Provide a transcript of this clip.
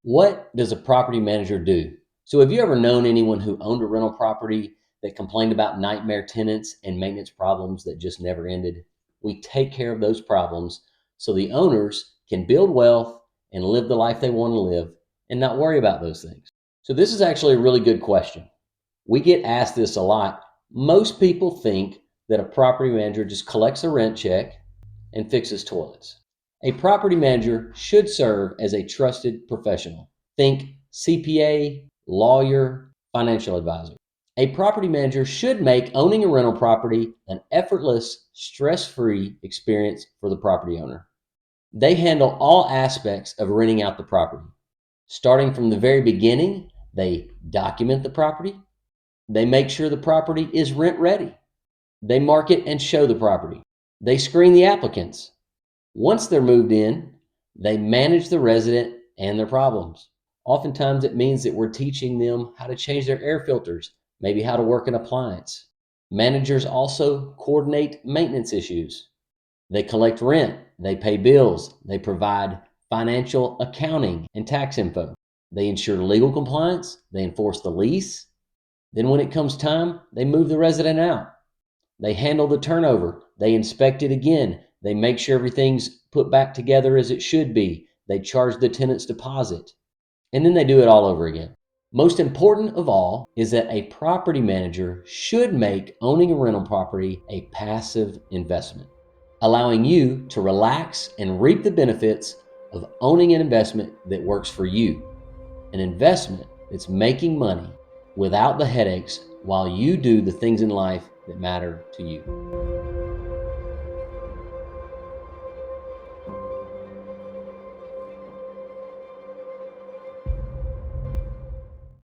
What does a property manager do? So have you ever known anyone who owned a rental property that complained about nightmare tenants and maintenance problems that just never ended? We take care of those problems so the owners can build wealth and live the life they want to live and not worry about those things. So this is actually a really good question. We get asked this a lot. Most people think that a property manager just collects a rent check and fixes toilets. A property manager should serve as a trusted professional. Think CPA, lawyer, financial advisor. A property manager should make owning a rental property an effortless, stress-free experience for the property owner. They handle all aspects of renting out the property. Starting from the very beginning, they document the property. They make sure the property is rent ready. They market and show the property. They screen the applicants. Once they're moved in, they manage the resident and their problems. Oftentimes it means that we're teaching them how to change their air filters, maybe how to work an appliance. Managers also coordinate maintenance issues. They collect rent, they pay bills, they provide financial accounting and tax info. They ensure legal compliance, they enforce the lease. Then when it comes time, they move the resident out. They handle the turnover. They inspect it again. They make sure everything's put back together as it should be. They charge the tenant's deposit. And then they do it all over again. Most important of all is that a property manager should make owning a rental property a passive investment, allowing you to relax and reap the benefits of owning an investment that works for you. An investment that's making money without the headaches while you do the things in life that matter to you.